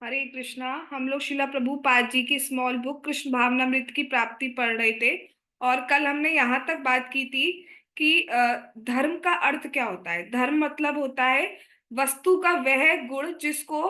हरे कृष्णा। हम लोग शिला प्रभुपाद जी की स्मॉल बुक कृष्ण भावनामृत की प्राप्ति पढ़ रहे थे। और कल हमने यहाँ तक बात की थी कि धर्म का अर्थ क्या होता है। धर्म मतलब होता है वस्तु का वह गुण जिसको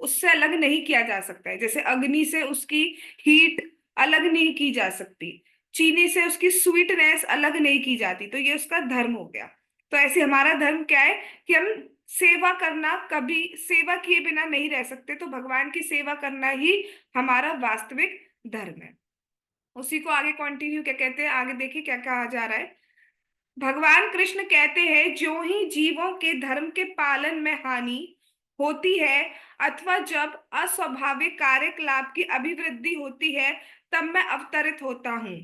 उससे अलग नहीं किया जा सकता है। जैसे अग्नि से उसकी हीट अलग नहीं की जा सकती, चीनी से उसकी स्वीटनेस अलग नहीं की जाती, तो ये उसका धर्म हो गया। तो ऐसे हमारा धर्म क्या है कि हम सेवा करना, कभी सेवा किए बिना नहीं रह सकते, तो भगवान की सेवा करना ही हमारा वास्तविक धर्म है। उसी को आगे कंटिन्यू क्या कहते हैं, आगे देखिए क्या कहा जा रहा है। भगवान कृष्ण कहते हैं, जो ही जीवों के धर्म के पालन में हानि होती है अथवा जब अस्वाभाविक कार्यकलाप की अभिवृद्धि होती है, तब मैं अवतरित होता हूँ।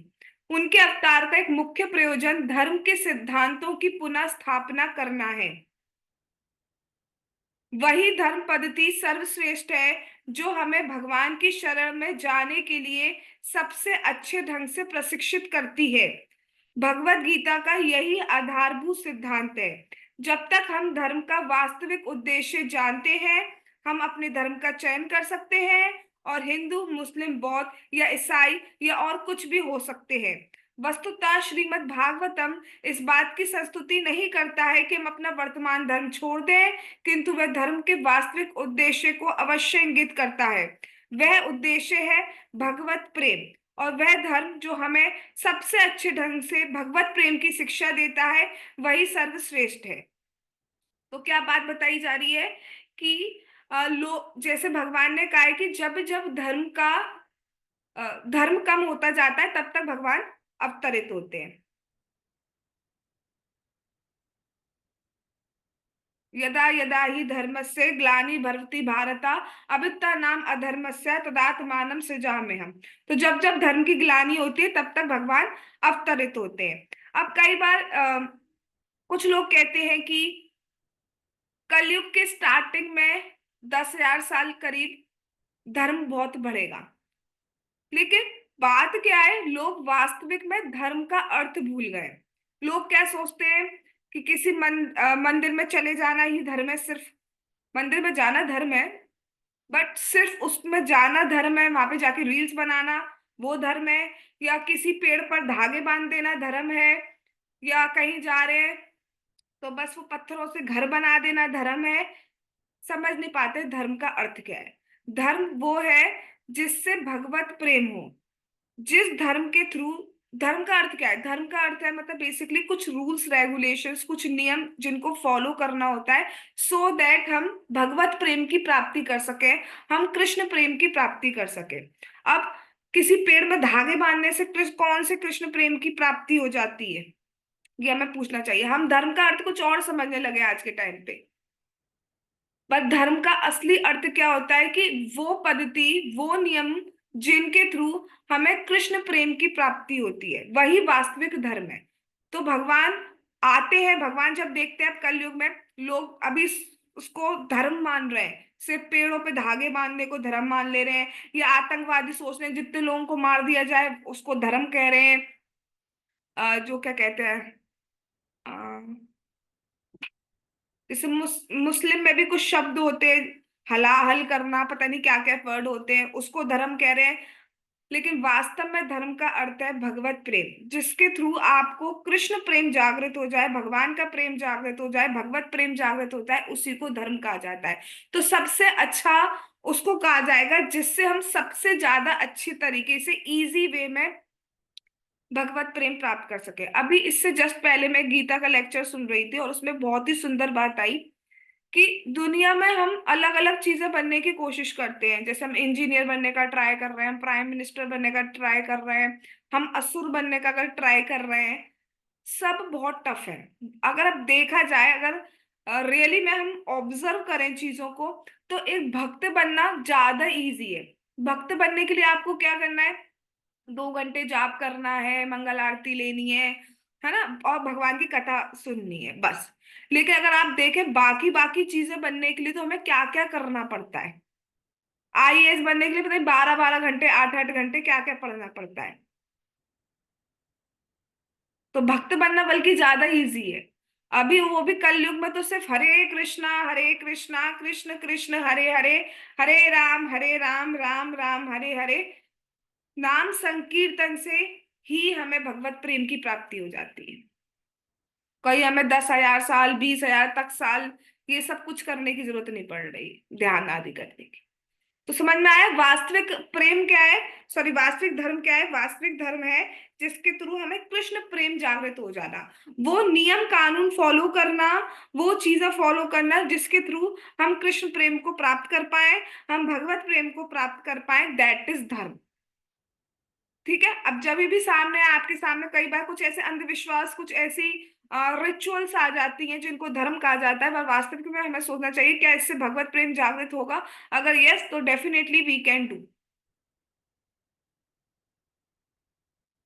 उनके अवतार का एक मुख्य प्रयोजन धर्म के सिद्धांतों की पुनः स्थापना करना है। वही धर्म पद्धति सर्वश्रेष्ठ है जो हमें भगवान की शरण में जाने के लिए सबसे अच्छे ढंग से प्रशिक्षित करती है। भगवत गीता का यही आधारभूत सिद्धांत है। जब तक हम धर्म का वास्तविक उद्देश्य जानते हैं, हम अपने धर्म का चयन कर सकते हैं और हिंदू, मुस्लिम, बौद्ध या ईसाई या और कुछ भी हो सकते हैं। वस्तुतः श्रीमद् भागवतम इस बात की संस्तुति नहीं करता है कि हम अपना वर्तमान धर्म छोड़ दें, किंतु वह धर्म के वास्तविक उद्देश्य को अवश्य इंगित करता है। वह उद्देश्य है भगवत प्रेम, और वह धर्म जो हमें सबसे अच्छे ढंग से भगवत प्रेम की शिक्षा देता है, वही सर्वश्रेष्ठ है। तो क्या बात बताई जा रही है कि लो जैसे भगवान ने कहा है कि जब जब धर्म कम होता जाता है, तब तक भगवान अवतरित होते हैं। यदा यदा ही धर्मस्य ग्लानिर्भवति भारत, अभ्युत्थानम् अधर्मस्य तदात्मानं सृजाम्यहम्। तो जब जब धर्म की ग्लानि होती है, तब तक भगवान अवतरित होते हैं। अब कई बार कुछ लोग कहते हैं कि कलयुग के स्टार्टिंग में 10,000 साल करीब धर्म बहुत बढ़ेगा। लेकिन बात क्या है, लोग वास्तविक में धर्म का अर्थ भूल गए। लोग क्या सोचते हैं कि किसी मंदिर में चले जाना ही धर्म है। सिर्फ मंदिर में जाना धर्म है, बट सिर्फ उसमें जाना धर्म है, वहां पे जाके रील्स बनाना वो धर्म है, या किसी पेड़ पर धागे बांध देना धर्म है, या कहीं जा रहे हैं तो बस वो पत्थरों से घर बना देना धर्म है। समझ नहीं पाते धर्म का अर्थ क्या है। धर्म वो है जिससे भगवत प्रेम हो। जिस धर्म के थ्रू, धर्म का अर्थ क्या है? धर्म का अर्थ है मतलब बेसिकली कुछ रूल्स रेगुलेशंस, कुछ नियम जिनको फॉलो करना होता है, सो दैट हम भगवत प्रेम की प्राप्ति कर सके, हम कृष्ण प्रेम की प्राप्ति कर सके। अब किसी पेड़ में धागे बांधने से कृष्ण कौन से कृष्ण प्रेम की प्राप्ति हो जाती है, ये हमें पूछना चाहिए। हम धर्म का अर्थ कुछ और समझने लगे आज के टाइम पे। पर धर्म का असली अर्थ क्या होता है कि वो पद्धति, वो नियम जिनके थ्रू हमें कृष्ण प्रेम की प्राप्ति होती है, वही वास्तविक धर्म है। तो भगवान आते हैं, भगवान जब देखते हैं अब कलयुग में लोग अभी उसको धर्म मान रहे हैं, सिर्फ पेड़ों पे धागे बांधने को धर्म मान ले रहे हैं, या आतंकवादी सोच रहे हैं जितने लोगों को मार दिया जाए उसको धर्म कह रहे हैं। जो क्या कहते हैं, जैसे मुस्लिम में भी कुछ शब्द होते हैं, हलाहल करना, पता नहीं क्या क्या वर्ड होते हैं, उसको धर्म कह रहे हैं। लेकिन वास्तव में धर्म का अर्थ है भगवत प्रेम, जिसके थ्रू आपको कृष्ण प्रेम जागृत हो जाए, भगवान का प्रेम जागृत हो जाए, भगवत प्रेम जागृत होता है, उसी को धर्म कहा जाता है। तो सबसे अच्छा उसको कहा जाएगा जिससे हम सबसे ज्यादा अच्छी तरीके से इजी वे में भगवत प्रेम प्राप्त कर सके। अभी इससे जस्ट पहले मैं गीता का लेक्चर सुन रही थी और उसमें बहुत ही सुंदर बात आई कि दुनिया में हम अलग अलग चीजें बनने की कोशिश करते हैं। जैसे हम इंजीनियर बनने का ट्राई कर रहे हैं, हम प्राइम मिनिस्टर बनने का ट्राई कर रहे हैं, हम असुर बनने का अगर ट्राई कर रहे हैं। सब बहुत टफ है। अगर अब देखा जाए, अगर रियली में हम ऑब्जर्व करें चीजों को, तो एक भक्त बनना ज्यादा इजी है। भक्त बनने के लिए आपको क्या करना है? 2 घंटे जाप करना है, मंगल आरती लेनी है ना, और भगवान की कथा सुननी है, बस। लेकिन अगर आप देखें बाकी बाकी चीजें बनने के लिए तो हमें क्या क्या करना पड़ता है। आईएएस बनने के लिए पता है 12 12 घंटे, 8 8 घंटे क्या क्या पढ़ना पड़ता है। तो भक्त बनना बल्कि ज्यादा इजी है। अभी वो भी कलयुग में तो सिर्फ हरे कृष्णा कृष्ण कृष्ण हरे हरे, हरे राम राम राम हरे हरे नाम संकीर्तन से ही हमें भगवत प्रेम की प्राप्ति हो जाती है। कहीं हमें 10,000 साल, 20,000 तक साल ये सब कुछ करने की जरूरत नहीं पड़ रही, ध्यान आदि करने की। तो समझ में आया वास्तविक प्रेम क्या है, सॉरी वास्तविक धर्म क्या है। वास्तविक धर्म है जिसके थ्रू हमें कृष्ण प्रेम जागृत हो जाना, वो नियम कानून फॉलो करना, वो चीजें फॉलो करना जिसके थ्रू हम कृष्ण प्रेम को प्राप्त कर पाए, हम भगवत प्रेम को प्राप्त कर पाए, दैट इज धर्म। ठीक है। अब जब भी सामने आपके सामने कई बार कुछ ऐसे अंधविश्वास, कुछ ऐसी रिचुअल्स आ जाती हैं जिनको धर्म कहा जाता है, पर वास्तविक में हमें सोचना चाहिए क्या इससे भगवत प्रेम जागृत होगा। अगर यस तो डेफिनेटली वी कैन डू।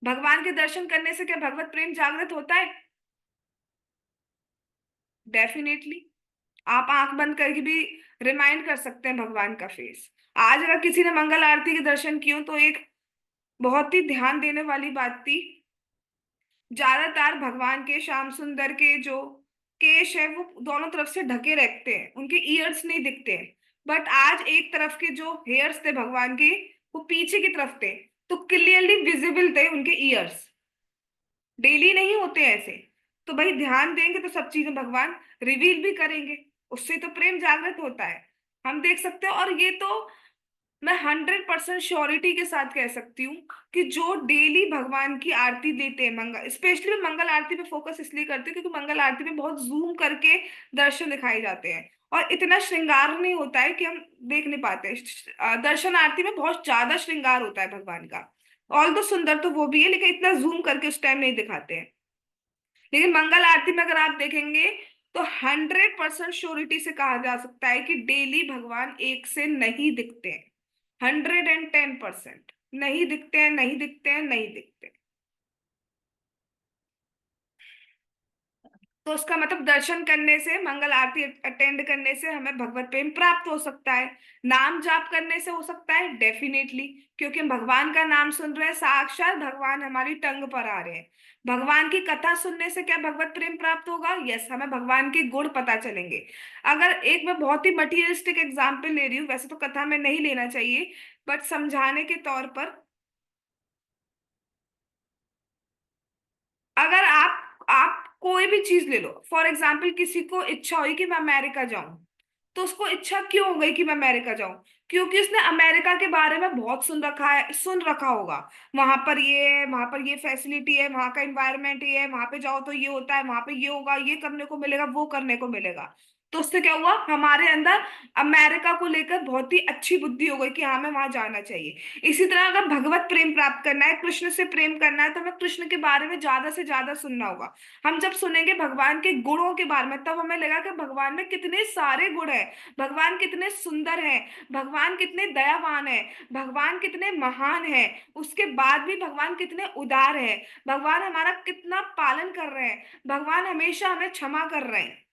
भगवान के दर्शन करने से क्या भगवत प्रेम जागृत होता है? डेफिनेटली। आप आंख बंद करके भी रिमाइंड कर सकते हैं भगवान का फेस। आज अगर किसी ने मंगल आरती के दर्शन किए तो एक बहुत ही ध्यान देने वाली बात थी, ज्यादातर भगवान के श्याम सुंदर के जो केश है वो दोनों तरफ से ढके रहते हैं, उनके ईयर्स नहीं दिखते हैं। बट आज एक तरफ के जो हेयर्स थे भगवान के, वो पीछे की तरफ थे, तो क्लियरली विजिबल थे उनके ईयर्स। डेली नहीं होते ऐसे। तो भाई ध्यान देंगे तो सब चीजें भगवान रिवील भी करेंगे, उससे तो प्रेम जागृत होता है। हम देख सकते हैं। और ये तो मैं 100% श्योरिटी के साथ कह सकती हूँ कि जो डेली भगवान की आरती देते हैं, मंगल स्पेशली मैं मंगल आरती पे फोकस इसलिए करती हूँ क्योंकि मंगल आरती में बहुत जूम करके दर्शन दिखाए जाते हैं और इतना श्रृंगार नहीं होता है कि हम देख नहीं पाते। दर्शन आरती में बहुत ज्यादा श्रृंगार होता है भगवान का। ऑल तो सुंदर तो वो भी है, लेकिन इतना जूम करके उस टाइम नहीं दिखाते हैं। लेकिन मंगल आरती में अगर आप देखेंगे तो 100% श्योरिटी से कहा जा सकता है कि डेली भगवान एक से नहीं दिखते हैं। 110% नहीं दिखते हैं, नहीं दिखते हैं, नहीं दिखते। तो उसका मतलब दर्शन करने से, मंगल आरती अटेंड करने से हमें भगवत प्रेम प्राप्त हो सकता है। नाम जाप करने से हो सकता है डेफिनेटली, क्योंकि हम भगवान का नाम सुन रहे हैं, साक्षात भगवान हमारी टंग पर आ रहे हैं। भगवान की कथा सुनने से क्या भगवत प्रेम प्राप्त होगा? यस, हमें भगवान के गुण पता चलेंगे। अगर एक मैं बहुत ही मटीरियलिस्टिक एग्जाम्पल ले रही हूँ, वैसे तो कथा में नहीं लेना चाहिए, बट समझाने के तौर पर, अगर आप कोई भी चीज ले लो, फॉर एग्जाम्पल किसी को इच्छा हुई कि मैं अमेरिका जाऊं, तो उसको इच्छा क्यों हो गई कि मैं अमेरिका जाऊं? क्योंकि उसने अमेरिका के बारे में बहुत सुन रखा है, सुन रखा होगा। वहां पर ये है, वहां पर ये फैसिलिटी है, वहां का एनवायरनमेंट ये है, वहां पे जाओ तो ये होता है, वहां पे ये होगा, ये करने को मिलेगा, वो करने को मिलेगा। तो उससे क्या हुआ, हमारे अंदर अमेरिका को लेकर बहुत ही अच्छी बुद्धि हो गई कि हाँ हमें वहां जाना चाहिए। इसी तरह अगर भगवत प्रेम प्राप्त करना है, कृष्ण से प्रेम करना है, तो हमें कृष्ण के बारे में ज्यादा से ज्यादा सुनना होगा। हम जब सुनेंगे भगवान के गुणों के बारे में, तब हमें लगा कि भगवान में कितने सारे गुण हैं, भगवान कितने सुंदर हैं, भगवान कितने दयावान है, भगवान कितने महान है, उसके बाद भी भगवान कितने उदार है, भगवान हमारा कितना पालन कर रहे हैं, भगवान हमेशा हमें क्षमा कर रहे हैं,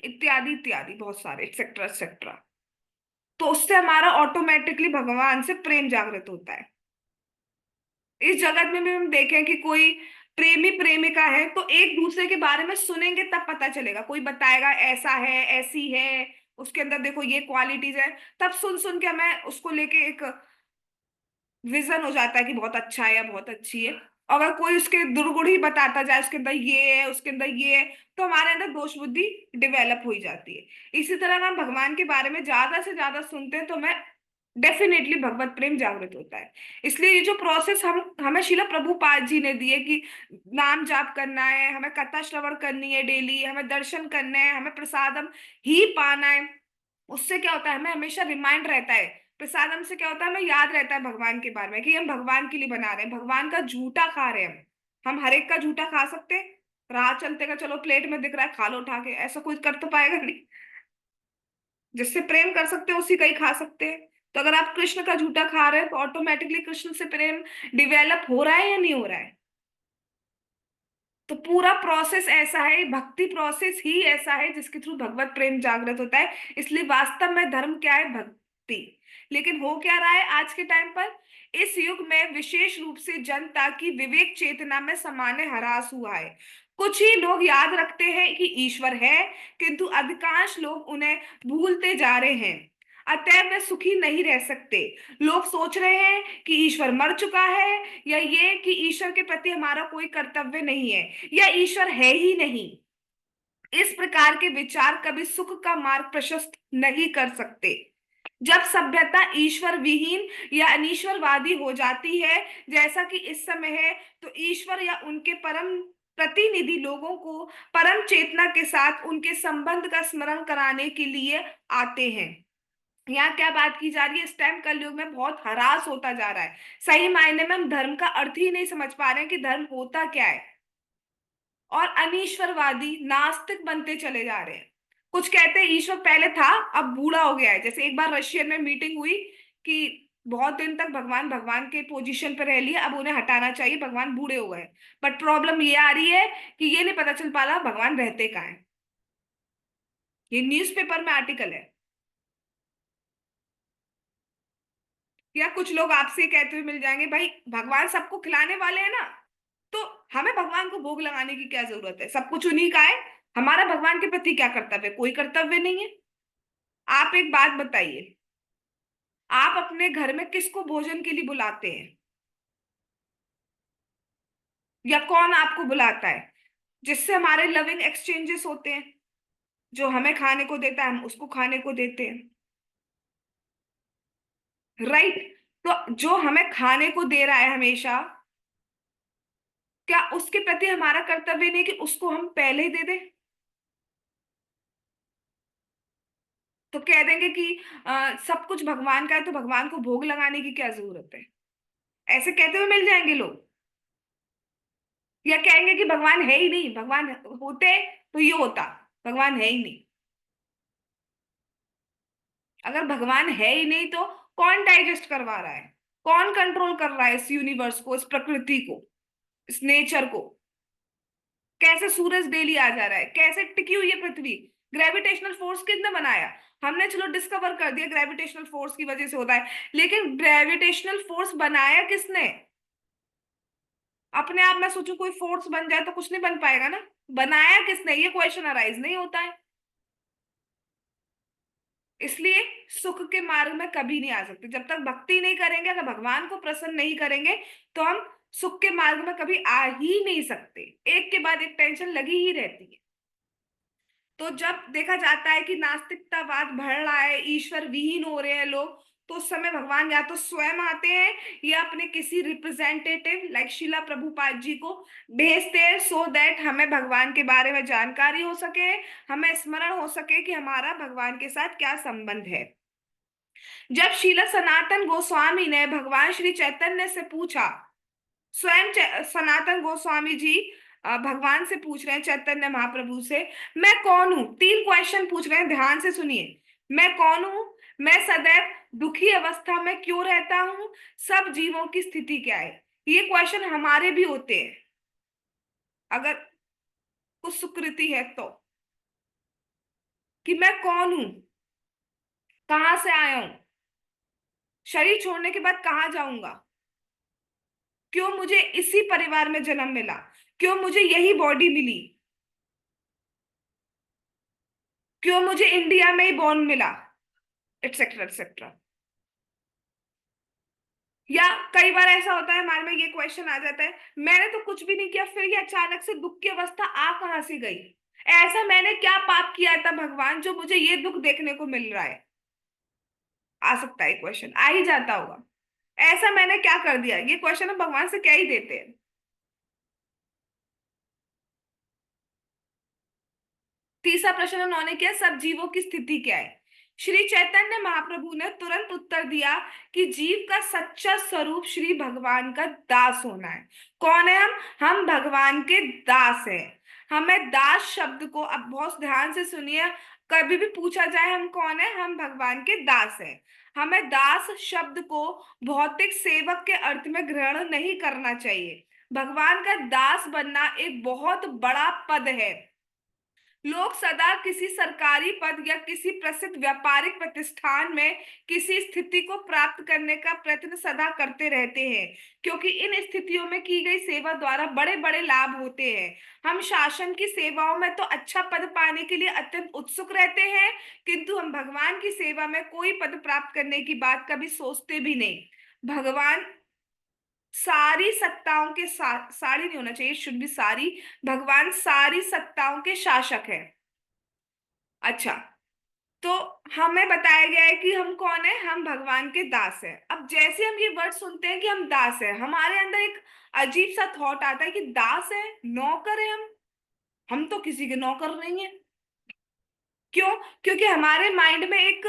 इत्यादि इत्यादि बहुत सारे एक्सेट्रा एक्सेट्रा। तो उससे हमारा ऑटोमेटिकली भगवान से प्रेम जागृत होता है। इस जगत में भी हम देखें कि कोई प्रेमी प्रेमिका है तो एक दूसरे के बारे में सुनेंगे तब पता चलेगा, कोई बताएगा ऐसा है, ऐसी है, उसके अंदर देखो ये क्वालिटीज है, तब सुन सुन के हमें उसको लेके एक विजन हो जाता है कि बहुत अच्छा है या बहुत अच्छी है। अगर कोई उसके दुर्गुण ही बताता जाए, उसके अंदर ये है, उसके अंदर ये है, तो हमारे अंदर दोष बुद्धि डेवलप हो ही जाती है। इसी तरह अगर हम भगवान के बारे में ज्यादा से ज्यादा सुनते हैं तो हमें डेफिनेटली भगवत प्रेम जागृत होता है। इसलिए ये जो प्रोसेस हम हमें शिला प्रभुपाद जी ने दिए कि नाम जाप करना है, हमें कथा श्रवण करनी है डेली, हमें दर्शन करने हैं, हमें प्रसादम ही पाना है, उससे क्या होता है हमें हमेशा रिमाइंड रहता है। प्रसादम से क्या होता है, हमें याद रहता है भगवान के बारे में कि हम भगवान के लिए बना रहे हैं, भगवान का झूठा खा रहे हैं। हम हर एक का झूठा खा सकते हैं? राह चलते का चलो प्लेट में दिख रहा है खा लो उठा के, ऐसा कोई कर तो पाएगा नहीं। जिससे प्रेम कर सकते हैं उसी का ही खा सकते हैं। तो अगर आप कृष्ण का झूठा खा रहे हैं तो ऑटोमेटिकली कृष्ण से प्रेम डिवेलप हो रहा है या नहीं हो रहा है? तो पूरा प्रोसेस ऐसा है, भक्ति प्रोसेस ही ऐसा है जिसके थ्रू भगवत प्रेम जागृत होता है। इसलिए वास्तव में धर्म क्या है? भक्ति। लेकिन हो क्या रहा है आज के टाइम पर? इस युग में विशेष रूप से जनता की विवेक चेतना में सामान्य ह्रास हुआ है। कुछ ही लोग याद रखते हैं कि ईश्वर है, किंतु अधिकांश लोग उन्हें भूलते जा रहे हैं। अतः वे सुखी नहीं रह सकते। लोग सोच रहे हैं कि ईश्वर मर चुका है, या ये कि ईश्वर के प्रति हमारा कोई कर्तव्य नहीं है, या ईश्वर है ही नहीं। इस प्रकार के विचार कभी सुख का मार्ग प्रशस्त नहीं कर सकते। जब सभ्यता ईश्वर विहीन या अनीश्वरवादी हो जाती है, जैसा कि इस समय है, तो ईश्वर या उनके परम प्रतिनिधि लोगों को परम चेतना के साथ उनके संबंध का स्मरण कराने के लिए आते हैं। यहाँ क्या बात की जा रही है, इस टाइम कलयुग में बहुत हरास होता जा रहा है। सही मायने में हम धर्म का अर्थ ही नहीं समझ पा रहे हैं कि धर्म होता क्या है, और अनीश्वरवादी नास्तिक बनते चले जा रहे हैं। कुछ कहते हैं ईश्वर पहले था, अब बूढ़ा हो गया है। जैसे एक बार रशियन में मीटिंग हुई कि बहुत दिन तक भगवान भगवान के पोजीशन पर रह लिए, अब उन्हें हटाना चाहिए, भगवान बूढ़े हो गए। बट प्रॉब्लम ये आ रही है कि ये नहीं पता चल पा रहा भगवान रहते कहाँ हैं। ये न्यूज़पेपर में आर्टिकल है। या कुछ लोग आपसे कहते हुए मिल जाएंगे, भाई भगवान सबको खिलाने वाले हैं ना, तो हमें भगवान को भोग लगाने की क्या जरूरत है, सब कुछ उन्हीं का है। हमारा भगवान के प्रति क्या कर्तव्य, कोई कर्तव्य नहीं है। आप एक बात बताइए, आप अपने घर में किसको भोजन के लिए बुलाते हैं, या कौन आपको बुलाता है? जिससे हमारे लविंग एक्सचेंजेस होते हैं। जो हमें खाने को देता है हम उसको खाने को देते हैं, राइट? तो जो हमें खाने को दे रहा है हमेशा, क्या उसके प्रति हमारा कर्तव्य नहीं कि उसको हम पहले ही दे दें? तो कह देंगे कि सब कुछ भगवान का है, तो भगवान को भोग लगाने की क्या जरूरत है। ऐसे कहते हुए मिल जाएंगे लोग। या कहेंगे कि भगवान है ही नहीं, भगवान होते तो ये होता, भगवान है ही नहीं। अगर भगवान है ही नहीं तो कौन डाइजेस्ट करवा रहा है, कौन कंट्रोल कर रहा है इस यूनिवर्स को, इस प्रकृति को, इस नेचर को? कैसे सूरज डेली आ जा रहा है, कैसे टिकी हुई है पृथ्वी? ग्रेविटेशनल फोर्स किसने बनाया? हमने चलो डिस्कवर कर दिया ग्रेविटेशनल फोर्स की वजह से होता है, लेकिन ग्रेविटेशनल फोर्स बनाया किसने? अपने आप मैं सोचू कोई फोर्स बन जाए तो कुछ नहीं बन पाएगा ना। बनाया किसने, ये क्वेश्चन अराइज नहीं होता है। इसलिए सुख के मार्ग में कभी नहीं आ सकते जब तक भक्ति नहीं करेंगे, अगर भगवान को प्रसन्न नहीं करेंगे, तो हम सुख के मार्ग में कभी आ ही नहीं सकते। एक के बाद एक टेंशन लगी ही रहती है। तो जब देखा जाता है कि नास्तिकतावाद बढ़ रहा है, ईश्वर विहीन हो रहे हैं लोग, तो उस समय भगवान या तो स्वयं आते हैं, या अपने किसी रिप्रेजेंटेटिव लाइक शिला प्रभुपाद जी को भेजते हैं, सो दैट हमें भगवान के बारे में जानकारी हो सके, हमें स्मरण हो सके कि हमारा भगवान के साथ क्या संबंध है। जब शीला सनातन गोस्वामी ने भगवान श्री चैतन्य से पूछा, स्वयं सनातन गोस्वामी जी भगवान से पूछ रहे हैं, चैतन्य महाप्रभु से, मैं कौन हूं? तीन क्वेश्चन पूछ रहे हैं, ध्यान से सुनिए। मैं कौन हूं? मैं सदैव दुखी अवस्था में क्यों रहता हूं? सब जीवों की स्थिति क्या है? ये क्वेश्चन हमारे भी होते हैं, अगर कुछ सुकृति है तो। कि मैं कौन हूं, कहाँ से आया हूं, शरीर छोड़ने के बाद कहाँ जाऊंगा, क्यों मुझे इसी परिवार में जन्म मिला, क्यों मुझे यही बॉडी मिली, क्यों मुझे इंडिया में ही बॉर्न मिला, एटसेट्रा एटसेट्रा। या कई बार ऐसा होता है हमारे में ये क्वेश्चन आ जाता है, मैंने तो कुछ भी नहीं किया, फिर ये अचानक से दुख की अवस्था आ कहां से गई? ऐसा मैंने क्या पाप किया था भगवान जो मुझे ये दुख देखने को मिल रहा है? आ सकता है क्वेश्चन, आ ही जाता होगा। ऐसा मैंने क्या कर दिया, ये क्वेश्चन हम भगवान से क्या ही देते हैं। तीसरा प्रश्न उन्होंने किया, सब जीवों की स्थिति क्या है? श्री चैतन्य महाप्रभु ने तुरंत उत्तर दिया कि जीव का सच्चा स्वरूप श्री भगवान का दास होना है। कौन है हम? हम भगवान के दास हैं। हमें दास शब्द को, अब बहुत ध्यान से सुनिए, कभी भी पूछा जाए हम कौन है, हम भगवान के दास हैं। हमें दास शब्द को भौतिक सेवक के अर्थ में ग्रहण नहीं करना चाहिए। भगवान का दास बनना एक बहुत बड़ा पद है। लोग सदा किसी सरकारी पद या किसी प्रसिद्ध व्यापारिक प्रतिष्ठान में किसी स्थिति को प्राप्त करने का प्रयत्न सदा करते रहते हैं, क्योंकि इन स्थितियों में की गई सेवा द्वारा बड़े बड़े लाभ होते हैं। हम शासन की सेवाओं में तो अच्छा पद पाने के लिए अत्यंत उत्सुक रहते हैं, किंतु हम भगवान की सेवा में कोई पद प्राप्त करने की बात कभी सोचते भी नहीं। भगवान सारी सत्ताओं के सारी नहीं होना चाहिए, शुड भी सारी। भगवान सारी सत्ताओं के शासक है। अच्छा, तो हमें बताया गया है कि हम कौन है, हम भगवान के दास हैं। अब जैसे हम ये वर्ड सुनते हैं कि हम दास हैं, हमारे अंदर एक अजीब सा थॉट आता है कि दास है, नौकर है हम तो किसी के नौकर नहीं है। क्यों? क्योंकि हमारे माइंड में एक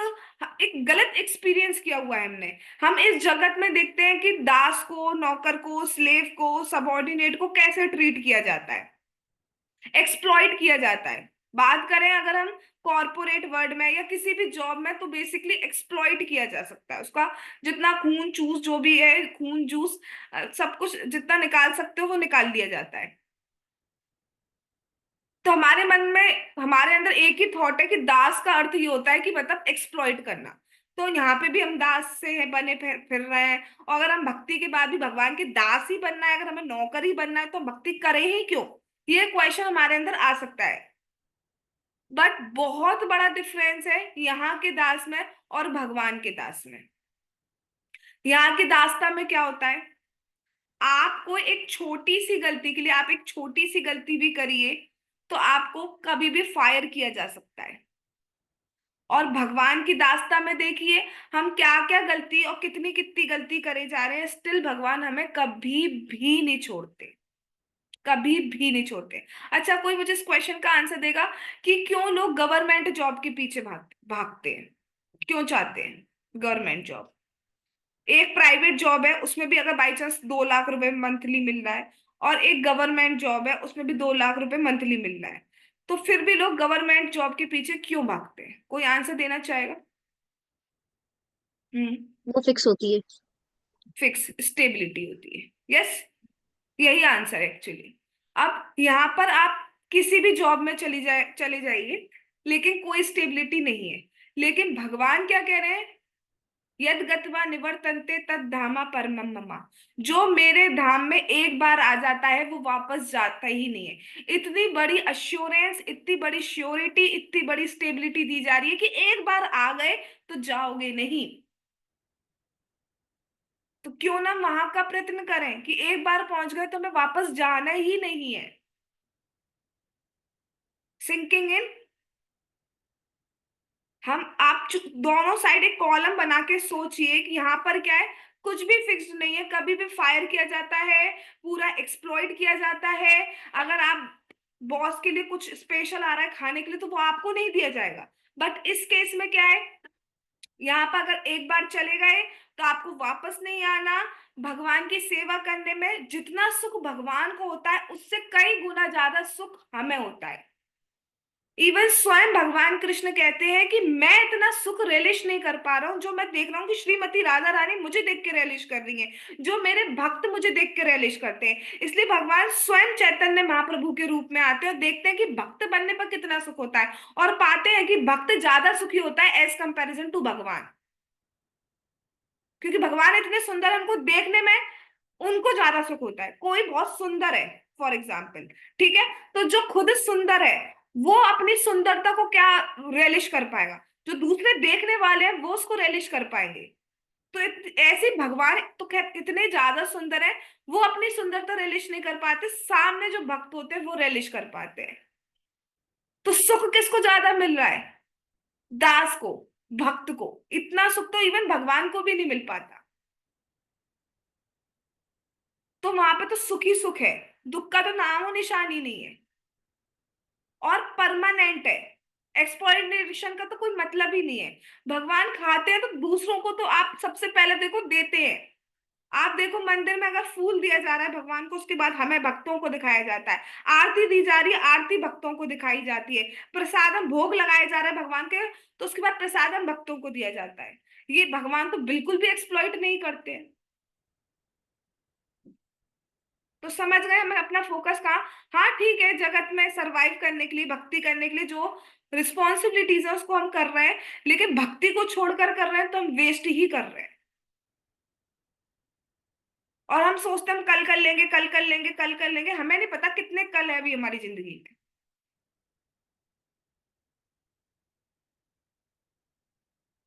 एक गलत एक्सपीरियंस किया हुआ है हमने। हम इस जगत में देखते हैं कि दास को, नौकर को, स्लेव को, सबॉर्डिनेट को कैसे ट्रीट किया जाता है, एक्सप्लॉइट किया जाता है। बात करें अगर हम कॉर्पोरेट वर्ल्ड में या किसी भी जॉब में, तो बेसिकली एक्सप्लॉइट किया जा सकता है उसका। जितना खून चूस, जो भी है खून जूस, सब कुछ जितना निकाल सकते हो वो निकाल दिया जाता है। तो हमारे मन में, हमारे अंदर एक ही थॉट है कि दास का अर्थ ये होता है कि मतलब एक्सप्लॉइट करना। तो यहाँ पे भी हम दास से है बने फिर रहे हैं। और अगर हम भक्ति के बाद भी भगवान के दास ही बनना है, अगर हमें नौकर ही बनना है, तो भक्ति करें ही क्यों? ये क्वेश्चन हमारे अंदर आ सकता है। बट बहुत बड़ा डिफरेंस है यहाँ के दास में और भगवान के दास में। यहाँ की दासता में क्या होता है, आपको एक छोटी सी गलती के लिए, आप एक छोटी सी गलती भी करिए तो आपको कभी भी फायर किया जा सकता है। और भगवान की दास्ता में देखिए, हम क्या क्या गलती और कितनी कितनी गलती करे जा रहे हैं, स्टिल भगवान हमें कभी भी नहीं छोड़ते, कभी भी नहीं छोड़ते। अच्छा, कोई मुझे इस क्वेश्चन का आंसर देगा कि क्यों लोग गवर्नमेंट जॉब के पीछे भागते हैं, क्यों चाहते हैं गवर्नमेंट जॉब? एक प्राइवेट जॉब है, उसमें भी अगर बाई चांस 2 लाख रुपए मंथली मिल रहा है, और एक गवर्नमेंट जॉब है, उसमें भी 2 लाख रुपए मंथली मिल रहा है, तो फिर भी लोग गवर्नमेंट जॉब के पीछे क्यों भागते हैं? कोई आंसर देना चाहेगा? हम्म। वो फिक्स होती है। फिक्स स्टेबिलिटी होती है, यस। यही आंसर है एक्चुअली। अब यहाँ पर आप किसी भी जॉब में चले जाइए, लेकिन कोई स्टेबिलिटी नहीं है। लेकिन भगवान क्या कह रहे हैं, यद गत्वा निवर्तन्ते तद धामा परमम मम। जो मेरे धाम में एक बार आ जाता है वो वापस जाता ही नहीं है। इतनी बड़ी अश्योरेंस, इतनी बड़ी श्योरिटी, इतनी बड़ी स्टेबिलिटी दी जा रही है कि एक बार आ गए तो जाओगे नहीं। तो क्यों ना वहां का प्रयत्न करें कि एक बार पहुंच गए तो हमें वापस जाना ही नहीं है। Sinking in. हम आप दोनों साइड एक कॉलम बना के सोचिए कि यहाँ पर क्या है, कुछ भी फिक्स्ड नहीं है, कभी भी फायर किया जाता है, पूरा एक्सप्लॉइट किया जाता है। अगर आप बॉस के लिए कुछ स्पेशल आ रहा है खाने के लिए, तो वो आपको नहीं दिया जाएगा। बट इस केस में क्या है, यहाँ पर अगर एक बार चले गए तो आपको वापस नहीं आना। भगवान की सेवा करने में जितना सुख भगवान को होता है, उससे कई गुना ज्यादा सुख हमें होता है। इवन स्वयं भगवान कृष्ण कहते हैं कि मैं इतना सुख रिलिश नहीं कर पा रहा हूं, जो मैं देख रहा हूँ कि श्रीमती राधा रानी मुझे देख के रिलिश कर रही हैं, जो मेरे भक्त मुझे देख के रिलिश करते हैं। इसलिए भगवान स्वयं चैतन्य महाप्रभु के रूप में आते हैं और देखते हैं कि भक्त बनने पर कितना सुख होता है, और पाते हैं कि भक्त ज्यादा सुखी होता है एज कंपैरिजन टू भगवान। क्योंकि भगवान इतने सुंदर हैं, उनको देखने में उनको ज्यादा सुख होता है। कोई बहुत सुंदर है फॉर एग्जाम्पल, ठीक है, तो जो खुद सुंदर है वो अपनी सुंदरता को क्या रेलिश कर पाएगा? जो दूसरे देखने वाले हैं वो उसको रेलिश कर पाएंगे। तो ऐसे ही भगवान तो खैर इतने ज्यादा सुंदर है, वो अपनी सुंदरता रेलिश नहीं कर पाते, सामने जो भक्त होते हैं वो रेलिश कर पाते हैं। तो सुख किसको ज्यादा मिल रहा है? दास को, भक्त को। इतना सुख तो इवन भगवान को भी नहीं मिल पाता। तो वहां पे तो सुख ही सुख है, दुख का तो नामो निशान ही नहीं है, और परमानेंट है। एक्सप्लॉइटेशन का तो कोई मतलब ही नहीं है। भगवान खाते हैं तो दूसरों को तो आप सबसे पहले देखो देते हैं। आप देखो मंदिर में अगर फूल दिया जा रहा है भगवान को, उसके बाद हमें भक्तों को दिखाया जाता है। आरती दी जा रही है, आरती भक्तों को दिखाई जाती है। प्रसादम भोग लगाया जा रहा है भगवान के, तो उसके बाद प्रसादम भक्तों को दिया जाता है। ये भगवान तो बिल्कुल भी एक्सप्लॉइट नहीं करते हैं। तो समझ गए हमें अपना फोकस कहाँ। हाँ ठीक है, जगत में सरवाइव करने के लिए, भक्ति करने के लिए जो रिस्पॉन्सिबिलिटीज है उसको हम कर रहे हैं, लेकिन भक्ति को छोड़कर कर रहे हैं तो हम वेस्ट ही कर रहे हैं। और हम सोचते हैं हम कल कर लेंगे, कल कर लेंगे, कल कर लेंगे, हमें नहीं पता कितने कल है अभी हमारी जिंदगी में।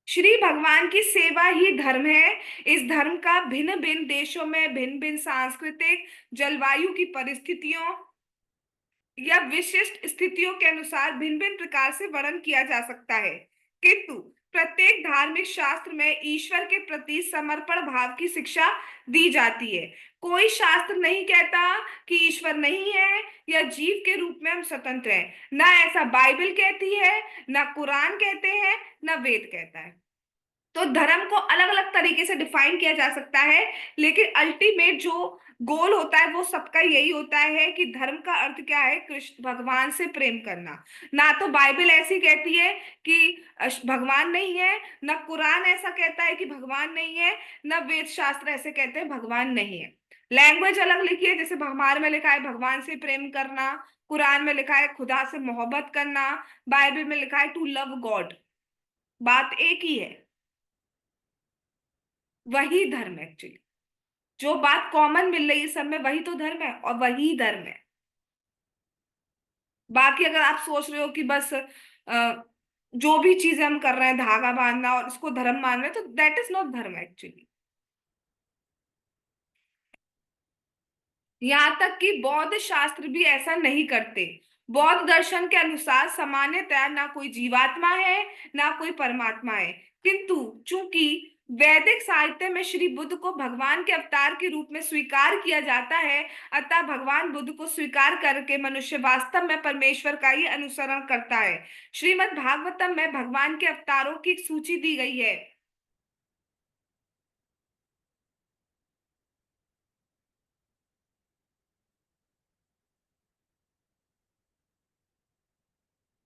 श्री भगवान की सेवा ही धर्म है। इस धर्म का भिन्न भिन्न देशों में भिन्न भिन्न सांस्कृतिक जलवायु की परिस्थितियों या विशिष्ट स्थितियों के अनुसार भिन्न भिन्न प्रकार से वर्णन किया जा सकता है, किंतु प्रत्येक धार्मिक शास्त्र में ईश्वर के प्रति समर्पण भाव की शिक्षा दी जाती है। कोई शास्त्र नहीं कहता कि ईश्वर नहीं है या जीव के रूप में हम स्वतंत्र हैं। ना ऐसा बाइबल कहती है, ना कुरान कहते हैं, ना वेद कहता है। तो धर्म को अलग अलग तरीके से डिफाइन किया जा सकता है, लेकिन अल्टीमेट जो गोल होता है वो सबका यही होता है कि धर्म का अर्थ क्या है, कृष्ण भगवान से प्रेम करना। ना तो बाइबल ऐसी कहती है कि भगवान नहीं है, ना कुरान ऐसा कहता है कि भगवान नहीं है, ना वेद शास्त्र ऐसे कहते हैं भगवान नहीं है। लैंग्वेज अलग लिखी है, जैसे हमारे में लिखा है भगवान से प्रेम करना, कुरान में लिखा है खुदा से मोहब्बत करना, बाइबल में लिखा है टू लव गॉड। बात एक ही है, वही धर्म है एक्चुअली। जो बात कॉमन मिल रही है सब में वही तो धर्म है और वही धर्म है। बाकी अगर आप सोच रहे हो कि बस जो भी चीजें हम कर रहे हैं धागा बांधना और इसको धर्म मान रहे हैं, तो दैट इज नॉट धर्म एक्चुअली। यहाँ तक कि बौद्ध शास्त्र भी ऐसा नहीं करते। बौद्ध दर्शन के अनुसार सामान्यतया ना कोई जीवात्मा है, ना कोई परमात्मा है, किंतु चूंकि वैदिक साहित्य में श्री बुद्ध को भगवान के अवतार के रूप में स्वीकार किया जाता है, अतः भगवान बुद्ध को स्वीकार करके मनुष्य वास्तव में परमेश्वर का ही अनुसरण करता है। श्रीमद् भागवतम में भगवान के अवतारों की एक सूची दी गई है।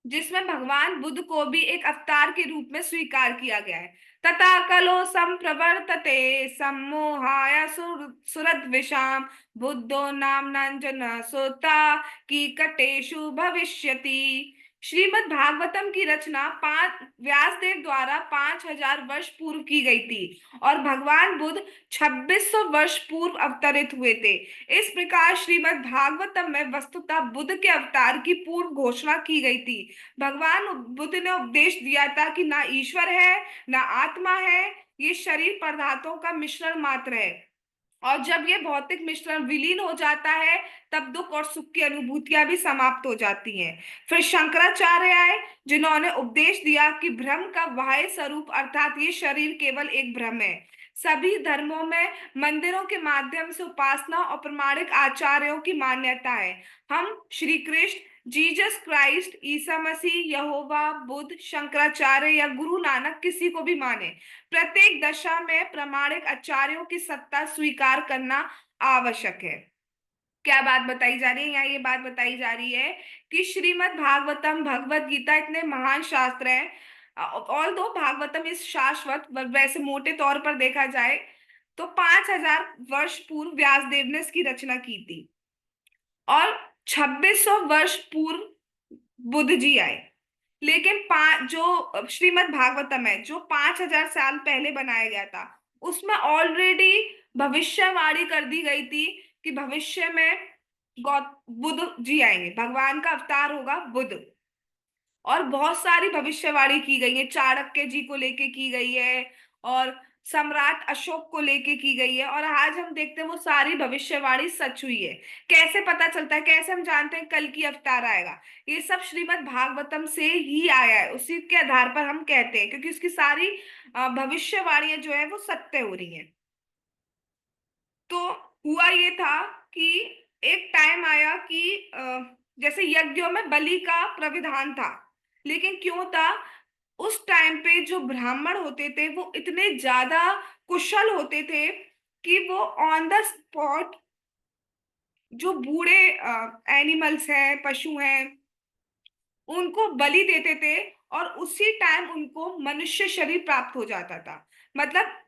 जिसमें भगवान बुद्ध को भी एक अवतार के रूप में स्वीकार किया गया है। तथा कलो संप्रवर्तते सम्मोहाय सुरद्विषाम बुद्धो नाम नंजन सोता की कटेशु भविष्यति। श्रीमद् भागवतम की रचना पांच व्यासदेव द्वारा 5,000 वर्ष पूर्व की गई थी और भगवान बुद्ध 2,600 वर्ष पूर्व अवतरित हुए थे। इस प्रकार श्रीमद् भागवतम में वस्तुतः बुद्ध के अवतार की पूर्व घोषणा की गई थी। भगवान बुद्ध ने उपदेश दिया था कि ना ईश्वर है, ना आत्मा है, ये शरीर पदार्थों का मिश्रण मात्र है। और जब ये भौतिक मिश्रण विलीन हो जाता है तब दुख और सुख की अनुभूतियां भी समाप्त हो जाती हैं। फिर शंकराचार्य आए, जिन्होंने उपदेश दिया कि ब्रह्म का बाह्य स्वरूप अर्थात ये शरीर केवल एक भ्रम है। सभी धर्मों में मंदिरों के माध्यम से उपासना और प्रमाणिक आचार्यों की मान्यता है। हम श्री कृष्ण, जीसस क्राइस्ट, ईसा मसीह, यहोवा, बुद्ध, शंकराचार्य या गुरु नानक किसी को भी माने, प्रत्येक दशा में प्रामाणिक आचार्यों की सत्ता स्वीकार करना आवश्यक है। क्या बात बताई जा रही है यहाँ? ये बात बताई जा रही है कि श्रीमद् भागवतम, भगवत गीता इतने महान शास्त्र हैं। ऑल दो भागवतम इस शाश्वत, वैसे मोटे तौर पर देखा जाए तो 5,000 वर्ष पूर्व व्यासदेव ने इसकी रचना की थी और 2,600 वर्ष पूर्व बुद्ध जी आए। लेकिन जो श्रीमद् भागवतम है जो 5,000 साल पहले बनाया गया था, उसमें ऑलरेडी भविष्यवाणी कर दी गई थी कि भविष्य में बुद्ध जी आएंगे, भगवान का अवतार होगा बुद्ध। और बहुत सारी भविष्यवाणी की गई है, चाणक्य जी को लेके की गई है और सम्राट अशोक को लेके की गई है, और आज हम देखते हैं वो सारी भविष्यवाणी सच हुई है। कैसे पता चलता है, कैसे हम जानते हैं कल की अवतार आएगा? ये सब श्रीमद् भागवतम से ही आया है, उसी के आधार पर हम कहते हैं, क्योंकि उसकी सारी भविष्यवाणियां जो है वो सत्य हो रही हैं। तो हुआ ये था कि एक टाइम आया कि जैसे यज्ञों में बलि का प्राविधान था, लेकिन क्यों था? उस टाइम पे जो ब्राह्मण होते थे वो इतने ज्यादा कुशल होते थे कि वो ऑन द स्पॉट जो बूढ़े एनिमल्स हैं, पशु हैं, उनको बलि देते थे और उसी टाइम उनको मनुष्य शरीर प्राप्त हो जाता था। मतलब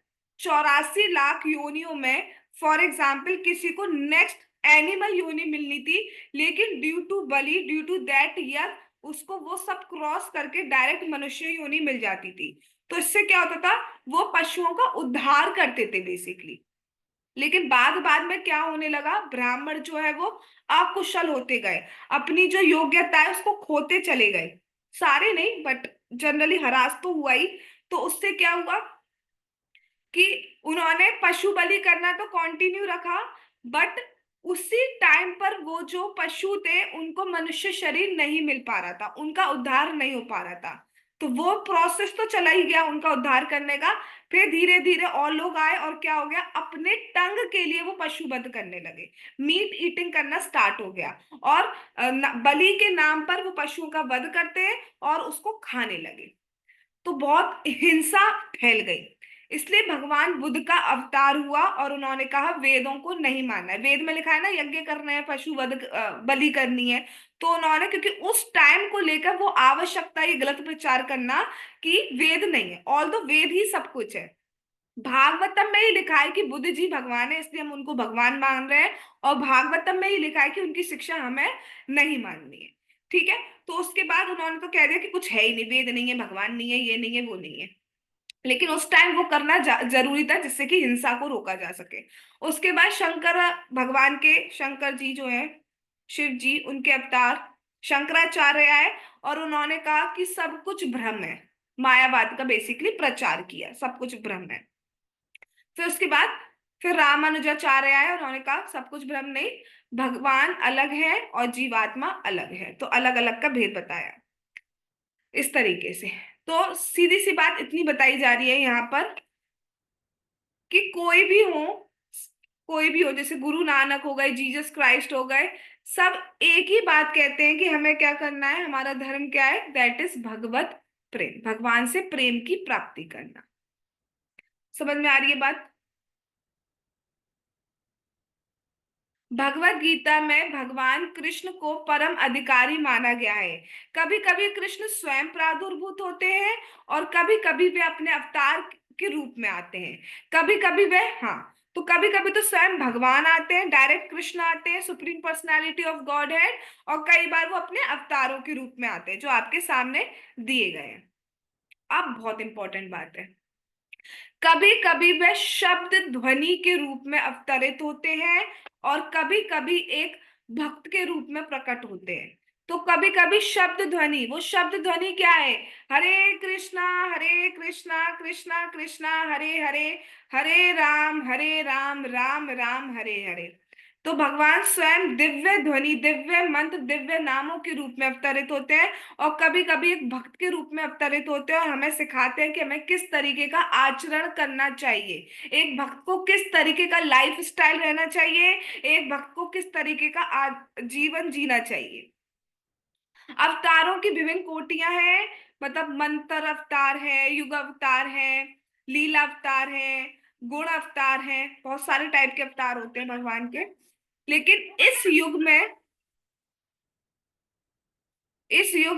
84 लाख योनियों में फॉर एग्जाम्पल किसी को नेक्स्ट एनिमल योनि मिलनी थी, लेकिन due to Bali, due to that year, उसको वो सब क्रॉस करके डायरेक्ट मनुष्य योनि मिल जाती थी। तो इससे क्या होता था, वो पशुओं का उद्धार करते थे बेसिकली। लेकिन बाद बाद में क्या होने लगा, ब्राह्मण जो है वो अकुशल होते गए, अपनी जो योग्यता है उसको खोते चले गए। सारे नहीं, बट जनरली हरास तो हुआ ही। तो उससे क्या हुआ कि उन्होंने पशु बलि करना तो कंटिन्यू रखा, बट उसी टाइम पर वो जो पशु थे उनको मनुष्य शरीर नहीं मिल पा रहा था, उनका उद्धार नहीं हो पा रहा था। तो वो प्रोसेस तो चला ही गया उनका उद्धार करने का। फिर धीरे धीरे और लोग आए और क्या हो गया, अपने टंग के लिए वो पशु वध करने लगे, मीट ईटिंग करना स्टार्ट हो गया। और बलि के नाम पर वो पशुओं का वध करते हैं और उसको खाने लगे। तो बहुत हिंसा फैल गई। इसलिए भगवान बुद्ध का अवतार हुआ और उन्होंने कहा वेदों को नहीं मानना है। वेद में लिखा है ना, यज्ञ करना है, पशु वध बलि करनी है। तो उन्होंने, क्योंकि उस टाइम को लेकर वो आवश्यकता, ये गलत प्रचार करना कि वेद नहीं है, ऑल दो वेद ही सब कुछ है। भागवतम में ही लिखा है कि बुद्ध जी भगवान है, इसलिए हम उनको भगवान मान रहे हैं। और भागवतम में ही लिखा है कि उनकी शिक्षा हमें नहीं माननी है। ठीक है। तो उसके बाद उन्होंने तो कह दिया कि कुछ है ही नहीं, वेद नहीं है, भगवान नहीं है, ये नहीं है, वो नहीं है। लेकिन उस टाइम वो करना जरूरी था, जिससे कि हिंसा को रोका जा सके। उसके बाद शंकर भगवान के, शंकर जी जो है, शिव जी, उनके अवतार शंकराचार्य आए और उन्होंने कहा कि सब कुछ भ्रम है। मायावाद का बेसिकली प्रचार किया, सब कुछ भ्रम है। फिर उसके बाद फिर रामानुजाचार्य आए, उन्होंने कहा सब कुछ भ्रम नहीं, भगवान अलग है और जीवात्मा अलग है, तो अलग अलग का भेद बताया इस तरीके से। तो सीधी सी बात इतनी बताई जा रही है यहाँ पर कि कोई भी हो, जैसे गुरु नानक हो गए, जीसस क्राइस्ट हो गए, सब एक ही बात कहते हैं कि हमें क्या करना है, हमारा धर्म क्या है, दैट इज भगवत प्रेम, भगवान से प्रेम की प्राप्ति करना। समझ में आ रही है बात। भगवत गीता में भगवान कृष्ण को परम अधिकारी माना गया है। कभी कभी कृष्ण स्वयं प्रादुर्भूत होते हैं और कभी कभी वे अपने अवतार के रूप में आते हैं। कभी कभी वे, हाँ, तो कभी कभी तो स्वयं भगवान आते हैं, डायरेक्ट कृष्ण आते हैं, सुप्रीम पर्सनालिटी ऑफ गॉड है। और कई बार वो अपने अवतारों के रूप में आते हैं जो आपके सामने दिए गए हैं। अब बहुत इंपॉर्टेंट बात है, कभी कभी वे शब्द ध्वनि के रूप में अवतरित होते हैं और कभी कभी एक भक्त के रूप में प्रकट होते हैं। तो कभी कभी शब्द ध्वनि, वो शब्द ध्वनि क्या है, हरे कृष्णा कृष्णा कृष्णा हरे हरे, हरे राम राम राम हरे हरे। तो भगवान स्वयं दिव्य ध्वनि, दिव्य मंत्र, दिव्य नामों के रूप में अवतरित होते हैं और कभी कभी एक भक्त के रूप में अवतरित होते हैं और हमें सिखाते हैं कि हमें किस तरीके का आचरण करना चाहिए, एक भक्त को किस तरीके का लाइफ स्टाइल रहना चाहिए, एक भक्त को किस तरीके का जीवन जीना चाहिए। अवतारों की विभिन्न कोटियां हैं, मतलब मंत्र अवतार है, युग अवतार है, लीला अवतार है, गुण अवतार है, बहुत सारे टाइप के अवतार होते हैं भगवान के। लेकिन इस युग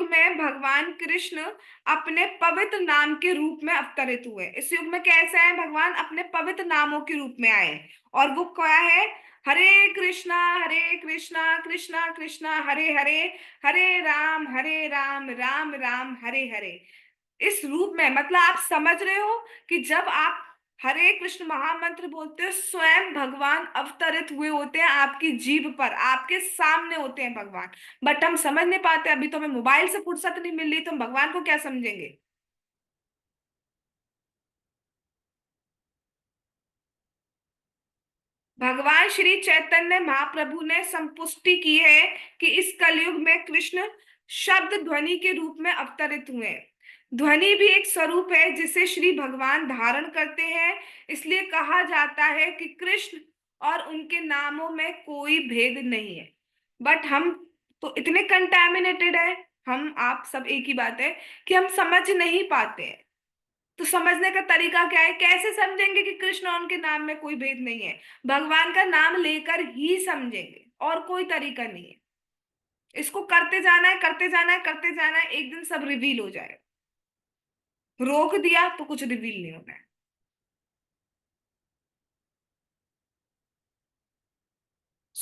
में भगवान कृष्ण अपने पवित्र नाम के रूप में अवतरित हुए। इस युग में कैसे आए भगवान, अपने पवित्र नामों के रूप में आए। और वो क्या है, हरे कृष्णा कृष्णा कृष्णा हरे हरे, हरे राम राम राम हरे हरे। इस रूप में, मतलब आप समझ रहे हो कि जब आप हरे कृष्ण महामंत्र बोलते हो, स्वयं भगवान अवतरित हुए होते हैं आपकी जीभ पर, आपके सामने होते हैं भगवान। बट हम समझ नहीं पाते, अभी तो हमें मोबाइल से फुर्सत नहीं मिल रही, तो हम भगवान को क्या समझेंगे। भगवान श्री चैतन्य महाप्रभु ने संपुष्टि की है कि इस कलयुग में कृष्ण शब्द ध्वनि के रूप में अवतरित हुए हैं। ध्वनि भी एक स्वरूप है जिसे श्री भगवान धारण करते हैं। इसलिए कहा जाता है कि कृष्ण और उनके नामों में कोई भेद नहीं है। बट हम तो इतने कंटैमिनेटेड है, हम आप सब एक ही बात है कि हम समझ नहीं पाते हैं। तो समझने का तरीका क्या है, कैसे समझेंगे कि कृष्ण और उनके नाम में कोई भेद नहीं है, भगवान का नाम लेकर ही समझेंगे, और कोई तरीका नहीं है। इसको करते जाना है, करते जाना है, करते जाना है, एक दिन सब रिवील हो जाए। रोक दिया तो कुछ रिवील नहीं होना है।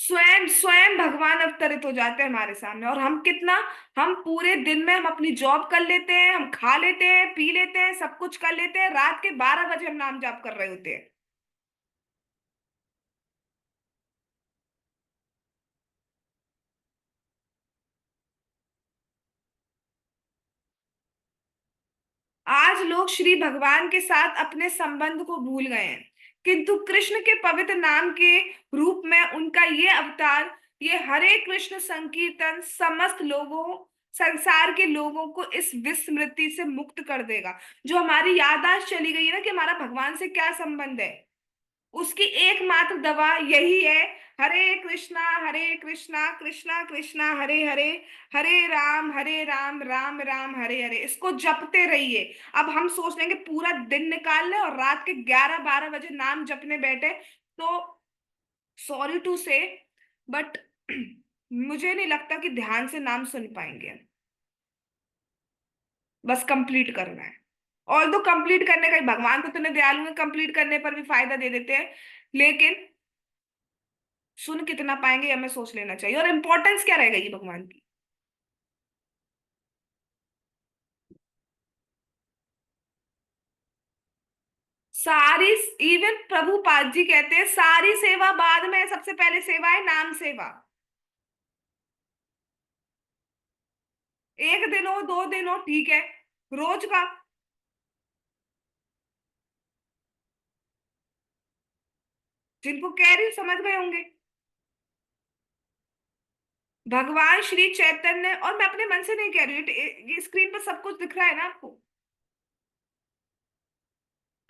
स्वयं स्वयं भगवान अवतरित हो जाते हैं हमारे सामने। और हम कितना, हम पूरे दिन में हम अपनी जॉब कर लेते हैं, हम खा लेते हैं, पी लेते हैं, सब कुछ कर लेते हैं, रात के 12 बजे हम नाम जाप कर रहे होते हैं। आज लोग श्री भगवान के साथ अपने संबंध को भूल गए हैं, किंतु कृष्ण के पवित्र नाम के रूप में उनका ये अवतार, ये हरे कृष्ण संकीर्तन समस्त लोगों, संसार के लोगों को इस विस्मृति से मुक्त कर देगा। जो हमारी याददाश्त चली गई है ना कि हमारा भगवान से क्या संबंध है, उसकी एकमात्र दवा यही है, हरे कृष्णा कृष्णा कृष्णा हरे हरे, हरे राम राम राम हरे हरे। इसको जपते रहिए। अब हम सोच लेंगे पूरा दिन निकाल ले और रात के 11-12 बजे नाम जपने बैठे, तो सॉरी टू से, बट मुझे नहीं लगता कि ध्यान से नाम सुन पाएंगे। बस कंप्लीट करना है। और तो कंप्लीट करने का ही, भगवान तो इतने दयालु है, कंप्लीट करने पर भी फायदा दे देते हैं, लेकिन सुन कितना पाएंगे ये हमें सोच लेना चाहिए। और इम्पोर्टेंस क्या रहेगा ये भगवान की। सारी, इवन प्रभुपाद जी कहते हैं सारी सेवा बाद में है, सबसे पहले सेवा है नाम सेवा। 1 दिन हो, 2 दिन हो, ठीक है, रोज का। जिनको कह रही हूं समझ गए होंगे। भगवान श्री चैतन्य, और मैं अपने मन से नहीं कह रही हूँ, ये स्क्रीन पर सब कुछ दिख रहा है ना आपको।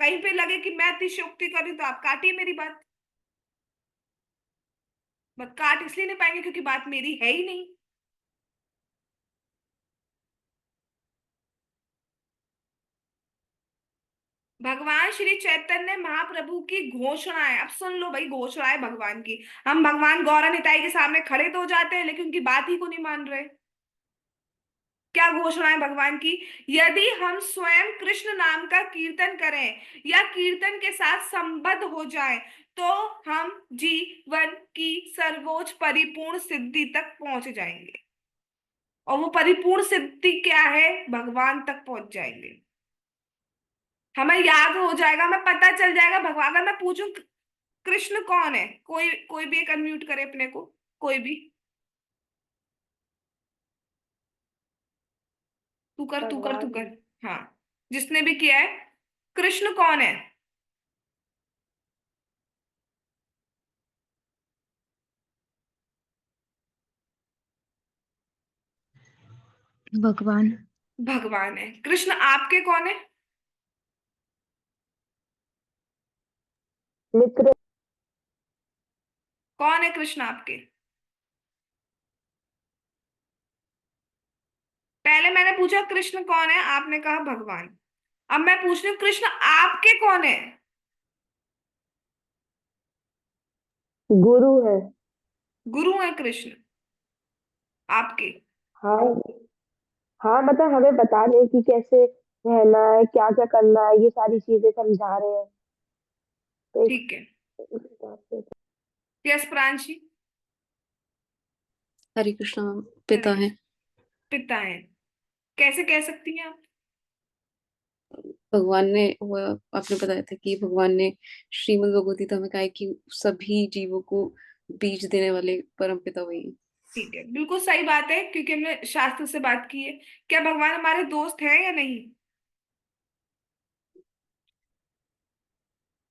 कहीं पे लगे कि मैं अतिशयोक्ति कर रही हूं तो आप काटिए मेरी बात। बस काट इसलिए नहीं पाएंगे क्योंकि बात मेरी है ही नहीं। भगवान श्री चैतन्य महाप्रभु की घोषणा है, अब सुन लो भाई, घोषणा है भगवान की। हम भगवान गौरा निताई के सामने खड़े तो हो जाते हैं, लेकिन उनकी बात ही को नहीं मान रहे। क्या घोषणा है भगवान की? यदि हम स्वयं कृष्ण नाम का कीर्तन करें या कीर्तन के साथ संबद्ध हो जाएं, तो हम जीवन की सर्वोच्च परिपूर्ण सिद्धि तक पहुंच जाएंगे। और वो परिपूर्ण सिद्धि क्या है? भगवान तक पहुंच जाएंगे। हमें याद हो जाएगा, हमें पता चल जाएगा भगवान। अगर मैं पूछूं कृष्ण कौन है, कोई कोई भी एक अनम्यूट करे अपने को, कोई भी। तू कर तू कर तू भगवान। कर। हाँ, जिसने भी किया है, कृष्ण कौन है? भगवान। भगवान है। कृष्ण आपके कौन है? मित्र। कौन है कृष्ण आपके? पहले मैंने पूछा कृष्ण कौन है, आपने कहा भगवान। अब मैं पूछ रही हूँ कृष्ण आपके कौन है? गुरु है। गुरु है कृष्ण आपके। हाँ। हाँ, मतलब हमें बता रहे हैं कि कैसे रहना है, क्या क्या करना है, ये सारी चीजें समझा रहे हैं। तो एक ठीक है। उस हिसाब से। यस प्रांशी। हरे कृष्णा मैम, हरे पिता कृष्ण। है। पिता है। कैसे कह सकती हैं आप? भगवान ने वो आपने बताया था कि भगवान ने श्रीमद् भगवत गीता में कहा है कि सभी जीवों को बीज देने वाले परम पिता वही हैं। ठीक है, बिल्कुल सही बात है, क्योंकि हमने शास्त्र से बात की है। क्या भगवान हमारे दोस्त हैं या नहीं?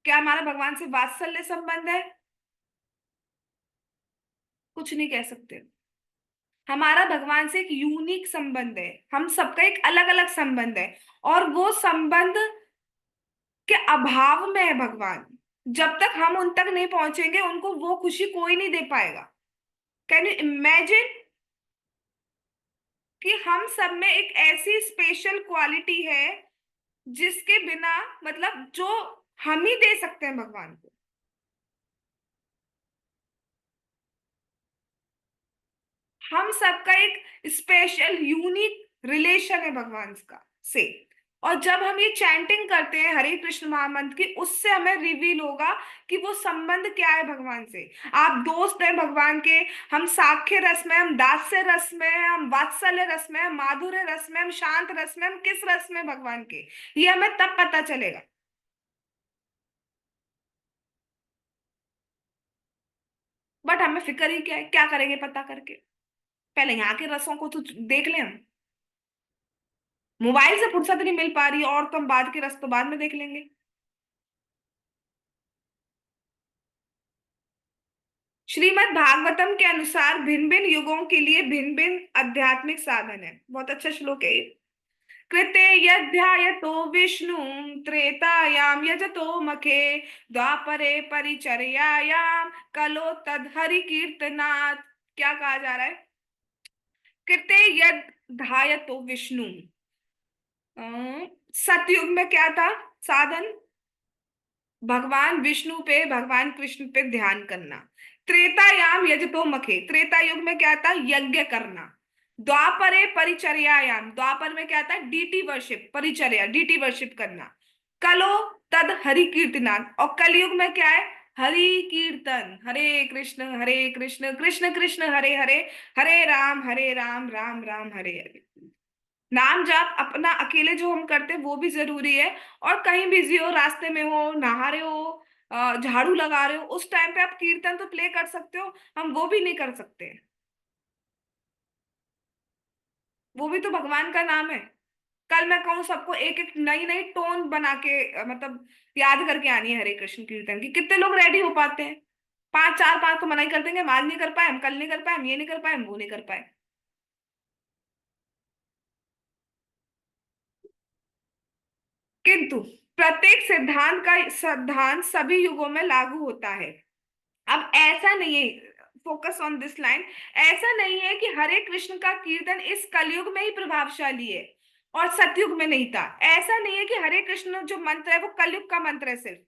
क्या हमारा भगवान से वात्सल्य संबंध है? कुछ नहीं कह सकते। हमारा भगवान से एक यूनिक संबंध है, हम सबका एक अलग अलग संबंध है। और वो संबंध के अभाव में है भगवान। जब तक हम उन तक नहीं पहुंचेंगे, उनको वो खुशी कोई नहीं दे पाएगा। कैन यू इमेजिन कि हम सब में एक ऐसी स्पेशल क्वालिटी है जिसके बिना, मतलब जो हम ही दे सकते हैं भगवान को। हम सबका एक स्पेशल यूनिक रिलेशन है भगवान का से। और जब हम ये चैंटिंग करते हैं हरे कृष्ण महामंत्र की, उससे हमें रिवील होगा कि वो संबंध क्या है भगवान से। आप दोस्त हैं भगवान के, हम साख्य रस में, हम दास्य रस में, हम वात्सल्य रस में, हम माधुर्य रस में, हम शांत रस में, हम किस रस में भगवान के, ये हमें तब पता चलेगा। बट हमें फिक्र ही क्या है, क्या करेंगे पता करके? पहले यहाँ के रसों को तो देख लें हम। मोबाइल से फुर्सत नहीं मिल पा रही, और तो हम बाद के रस तो बाद में देख लेंगे। श्रीमद् भागवतम के अनुसार भिन्न भिन्न युगों के लिए भिन्न भिन्न आध्यात्मिक साधन है। बहुत अच्छा श्लोक है ये। कृते यद्ध्यायतो विष्णु त्रेतायाम यजतो मखे द्वापरे परिचर्यायाम कलो तद हरि कीर्तनात्। क्या कहा जा रहा है? कृते यद ध्यायतो विष्णु। सतयुग में क्या था साधन? भगवान विष्णु पे, भगवान कृष्ण पे ध्यान करना। त्रेतायाम यजतो मखे, त्रेता युग में क्या था? यज्ञ करना। द्वापरे परिचर्यायाम, द्वापर में क्या था? डीटी वर्शिप, परिचर्या डीटी वर्शिप करना। कलो तद हरि कीर्तनान, और कलयुग में क्या है? हरि कीर्तन, हरे कृष्ण कृष्ण कृष्ण हरे हरे, हरे राम राम राम हरे हरे। नाम जाप अपना अकेले जो हम करते हैं वो भी जरूरी है, और कहीं बिजी हो, रास्ते में हो, नहा रहे हो, झाड़ू लगा रहे हो, उस टाइम पे आप कीर्तन तो प्ले कर सकते हो। हम वो भी नहीं कर सकते। वो भी तो भगवान का नाम है। कल मैं कहूँ सबको एक एक नई नई टोन बना के मतलब याद करके आनी है हरे कृष्ण कीर्तन की, कितने लोग रेडी हो पाते हैं? पांच, चार पांच तो मना ही कर देंगे, हम आज नहीं कर पाए, हम कल नहीं कर पाए, हम ये नहीं कर पाए, हम वो नहीं कर पाए। किंतु प्रत्येक सिद्धांत सभी युगों में लागू होता है। अब ऐसा नहीं है, फोकस ऑन दिस लाइन, ऐसा नहीं है कि हरे कृष्ण का कीर्तन इस कलयुग में ही प्रभावशाली है और सतयुग में नहीं था। ऐसा नहीं है कि हरे कृष्ण जो मंत्र है वो कलयुग का मंत्र है सिर्फ,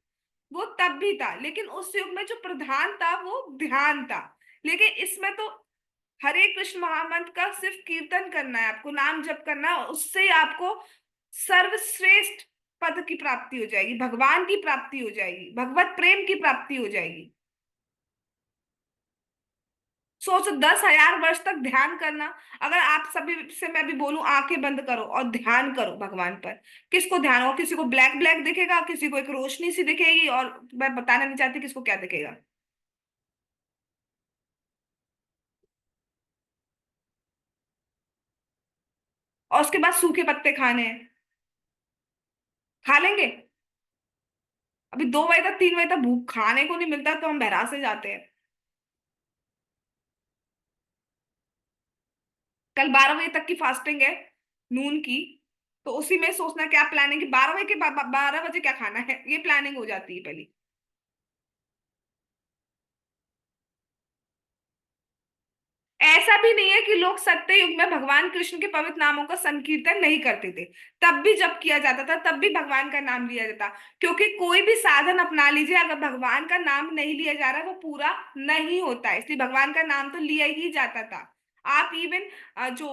वो तब भी था, लेकिन उस युग में जो प्रधान था वो ध्यान था। लेकिन इसमें तो हरे कृष्ण महामंत्र का सिर्फ कीर्तन करना है, आपको नाम जप करना है, उससे ही आपको सर्वश्रेष्ठ पद की प्राप्ति हो जाएगी, भगवान की प्राप्ति हो जाएगी, भगवत प्रेम की प्राप्ति हो जाएगी। सोचो 10,000 वर्ष तक ध्यान करना। अगर आप सभी से मैं भी बोलूं आंखें बंद करो और ध्यान करो भगवान पर, किसको ध्यान हो? किसी को ब्लैक ब्लैक दिखेगा, किसी को एक रोशनी सी दिखेगी, और मैं बताना नहीं चाहती किसको क्या दिखेगा। और उसके बाद सूखे पत्ते खाने हैं, खा लेंगे। अभी 2 बजे तक, 3 बजे तक भूख खाने को नहीं मिलता तो हम बहरा से जाते हैं। कल 12 बजे तक की फास्टिंग है, नून की। तो उसी में सोचना क्या प्लानिंग कि 12 बजे के 12 बजे क्या खाना है, ये प्लानिंग हो जाती है पहले। ऐसा भी नहीं है कि लोग सत्य युग में भगवान कृष्ण के पवित्र नामों का संकीर्तन नहीं करते थे। तब भी जब किया जाता था तब भी भगवान का नाम लिया जाता, क्योंकि कोई भी साधन अपना लीजिए, अगर भगवान का नाम नहीं लिया जा रहा वो पूरा नहीं होता है, इसलिए भगवान का नाम तो लिया ही जाता था। आप इवन जो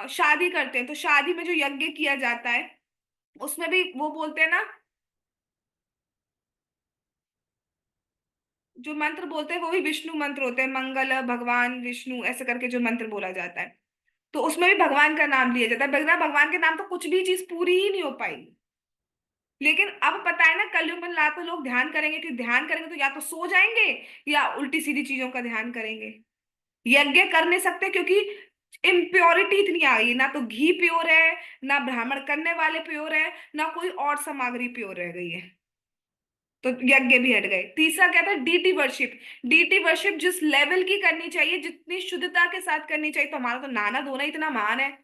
शादी करते हैं तो शादी में जो यज्ञ किया जाता है उसमें भी वो बोलते हैं ना, जो मंत्र बोलते हैं वो भी विष्णु मंत्र होते हैं, मंगल भगवान विष्णु ऐसे करके जो मंत्र बोला जाता है, तो उसमें भी भगवान का नाम लिया जाता है। बिना भगवान के नाम तो कुछ भी चीज पूरी ही नहीं हो पाएगी। लेकिन अब पता है ना कलयुग में ना तो लोग ध्यान करेंगे, कि ध्यान करेंगे तो या तो सो जाएंगे या उल्टी सीधी चीजों का ध्यान करेंगे। यज्ञ कर नहीं सकते क्योंकि इम्प्योरिटी इतनी आ गई, ना तो घी प्योर है, ना ब्राह्मण करने वाले प्योर है, ना कोई और सामग्री प्योर रह गई है, तो यज्ञ भी हट गए। तीसरा क्या था? Deity worship. डीटी वर्शिप जिस लेवल की करनी चाहिए, जितनी शुद्धता के साथ करनी चाहिए, तो हमारा तो नहाना धोना इतना महान है,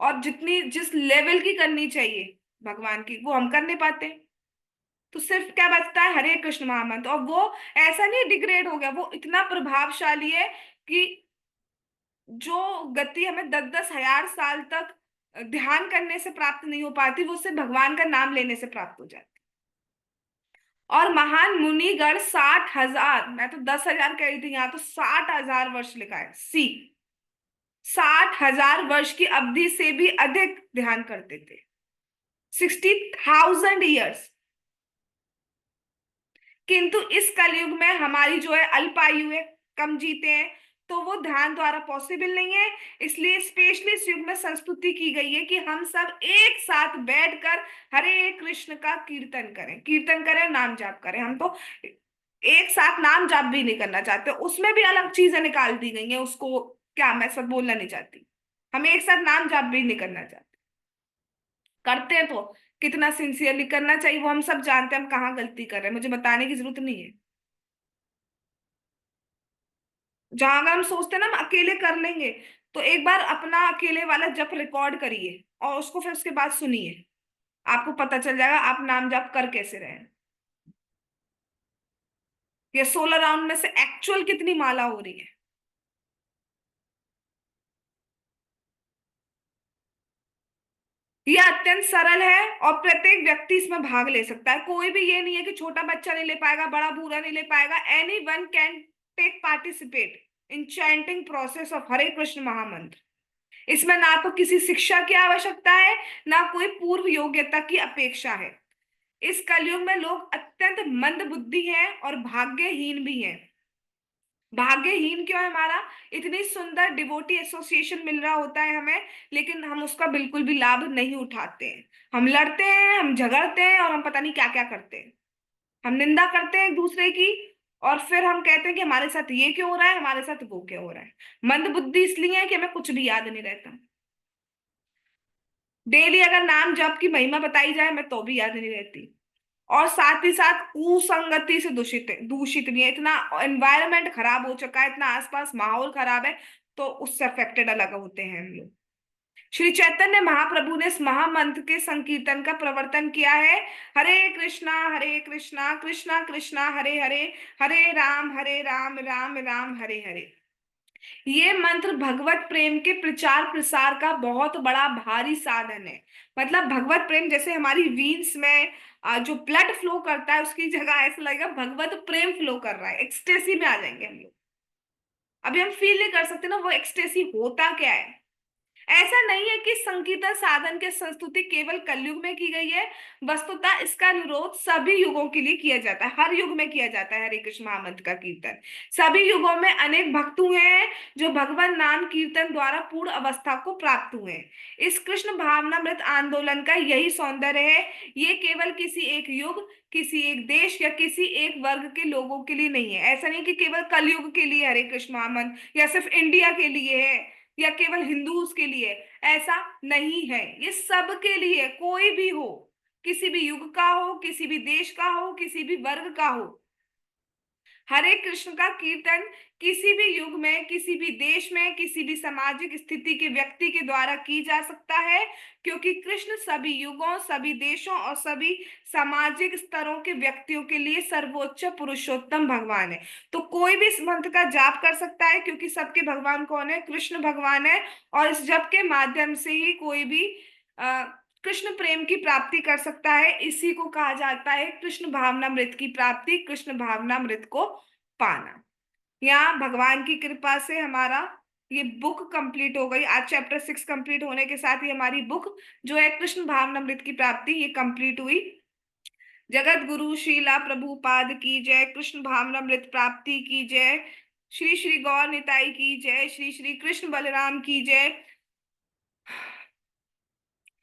और जितनी जिस लेवल की करनी चाहिए भगवान की वो हम कर नहीं पाते। तो सिर्फ क्या बचता है? हरे कृष्ण महामंत्र, और वो ऐसा नहीं डिग्रेड हो गया, वो इतना प्रभावशाली है कि जो गति हमें 10-10 हजार साल तक ध्यान करने से प्राप्त नहीं हो पाती, वो सिर्फ भगवान का नाम लेने से प्राप्त हो जाती। और महान मुनिगण 60,000, मैं तो 10,000 कह रही थी, यहाँ तो 60,000 वर्ष लिखा है, सी 60,000 वर्ष की अवधि से भी अधिक ध्यान करते थे। 60,000 ईयर्स। किंतु इस कलयुग में हमारी जो है अल्पायु है, कम जीते हैं, तो वो ध्यान द्वारा पॉसिबल नहीं है। इसलिए स्पेशली इस युग में संस्तुति की गई है कि हम सब एक साथ बैठकर हरे कृष्ण का कीर्तन करें, कीर्तन करें, नाम जाप करें। हम तो एक साथ नाम जाप भी नहीं करना चाहते, उसमें भी अलग चीजें निकाल दी गई हैं, उसको क्या मैं सब बोलना नहीं चाहती। हम एक साथ नाम जाप भी नहीं करना चाहते। करते हैं तो कितना सिंसियरली करना चाहिए वो हम सब जानते हैं, हम कहाँ गलती कर रहे हैं, मुझे बताने की जरूरत नहीं है। जहां अगर हम सोचते हैं ना हम अकेले कर लेंगे, तो एक बार अपना अकेले वाला जप रिकॉर्ड करिए और उसको फिर उसके बाद सुनिए, आपको पता चल जाएगा आप नाम जाप कर कैसे रहे हैं। ये 16 राउंड में से एक्चुअल कितनी माला हो रही है। ये अत्यंत सरल है और प्रत्येक व्यक्ति इसमें भाग ले सकता है। कोई भी ये नहीं है कि छोटा बच्चा नहीं ले पाएगा, बड़ा बूढ़ा नहीं ले पाएगा। Any one can take participate in chanting process of Hare Krishna महामंत्र। इसमें ना तो किसी शिक्षा की आवश्यकता है, ना कोई पूर्व योग्यता की अपेक्षा है। इस कलयुग में लोग अत्यंत मंद बुद्धि हैं और भाग्यहीन भी हैं। भाग्यहीन क्यों है हमारा? इतनी सुंदर डिवोटी एसोसिएशन मिल रहा होता है हमें, लेकिन हम उसका बिल्कुल भी लाभ नहीं उठाते हैं। हम लड़ते हैं, हम झगड़ते हैं और हम पता नहीं क्या क्या करते हैं। हम निंदा करते हैं एक दूसरे की, और फिर हम कहते हैं कि हमारे साथ ये क्यों हो रहा है, हमारे साथ वो क्यों हो रहा है। मंद बुद्धि इसलिए है कि हमें कुछ भी याद नहीं रहता। डेली अगर नाम जप की महिमा बताई जाए मैं तो भी याद नहीं रहती। और साथ ही साथ कुसंगति से दूषित भी है। इतना एनवायरनमेंट खराब हो चुका है, इतना आसपास माहौल खराब है, तो उससे अफेक्टेड अलग होते हैं हम लोग। श्री चैतन्य महाप्रभु ने इस महामंत्र के संकीर्तन का प्रवर्तन किया है। हरे कृष्णा कृष्णा कृष्णा हरे हरे, हरे राम राम राम हरे हरे। ये मंत्र भगवत प्रेम के प्रचार प्रसार का बहुत बड़ा भारी साधन है। मतलब भगवत प्रेम, जैसे हमारी वीन्स में जो ब्लड फ्लो करता है, उसकी जगह ऐसा लगेगा भगवत प्रेम फ्लो कर रहा है। एक्सटेसी में आ जाएंगे हम लोग। अभी हम फील नहीं कर सकते ना वो एक्सटेसी होता क्या है। ऐसा नहीं है कि संकीर्तन साधन के संस्तुति केवल कलयुग में की गई है। वस्तुतः इसका अनुरोध सभी युगों के लिए किया जाता है, हर युग में किया जाता है हरे कृष्ण महामंत्र का कीर्तन। सभी युगों में अनेक भक्त हुए हैं जो भगवान नाम कीर्तन द्वारा पूर्ण अवस्था को प्राप्त हुए हैं। इस कृष्ण भावनामृत आंदोलन का यही सौंदर्य है। ये केवल किसी एक युग, किसी एक देश या किसी एक वर्ग के लोगों के लिए नहीं है। ऐसा नहीं कि केवल कलयुग के लिए हरे कृष्ण महामंत्र या सिर्फ इंडिया के लिए है या केवल हिंदूज के लिए। ऐसा नहीं है, ये सबके लिए, कोई भी हो, किसी भी युग का हो, किसी भी देश का हो, किसी भी वर्ग का हो। हरे कृष्ण का कीर्तन किसी भी युग में, किसी भी देश में, किसी भी सामाजिक स्थिति के व्यक्ति के द्वारा की जा सकता है, क्योंकि कृष्ण सभी युगों, सभी देशों और सभी सामाजिक स्तरों के व्यक्तियों के लिए सर्वोच्च पुरुषोत्तम भगवान है। तो कोई भी इस मंत्र का जाप कर सकता है, क्योंकि सबके भगवान कौन है? कृष्ण भगवान है। और इस जप के माध्यम से ही कोई भी कृष्ण प्रेम की प्राप्ति कर सकता है। इसी को कहा जाता है कृष्ण भावनामृत की प्राप्ति, कृष्ण भावनामृत को पाना। यहाँ भगवान की कृपा से हमारा ये बुक कंप्लीट हो गई। आज चैप्टर 6 कंप्लीट होने के साथ ही हमारी बुक जो है कृष्ण भावनामृत की प्राप्ति, ये कंप्लीट हुई। जगत गुरु श्रीला प्रभुपाद की जय, कृष्ण भावनामृत प्राप्ति की जय, श्री श्री गौर निताई की जय, श्री श्री कृष्ण बलराम की जय,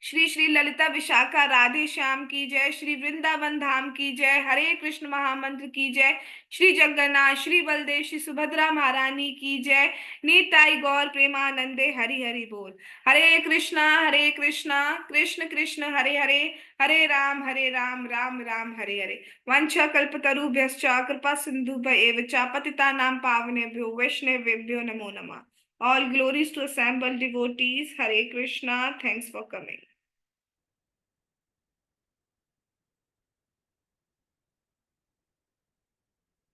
श्री श्री ललिता विशाखा राधे श्याम की जय, श्री वृंदावन धाम की जय, हरे कृष्ण महामंत्र की जय, श्री जगन्नाथ श्री बलदेव श्री सुभद्रा महारानी की जय, निताई गौर प्रेमानंदे हरि हरि बोल। हरे कृष्णा कृष्ण कृष्ण हरे हरे, हरे राम राम राम हरे हरे। वंशा कल्पतरुभ्यश्च कृपा सिन्धुभ्य एव च पतितानां पावनेभ्यो वैष्णवेभ्यो नमो नमः। All glories to assembled devotees. Hare Krishna. Thanks for coming.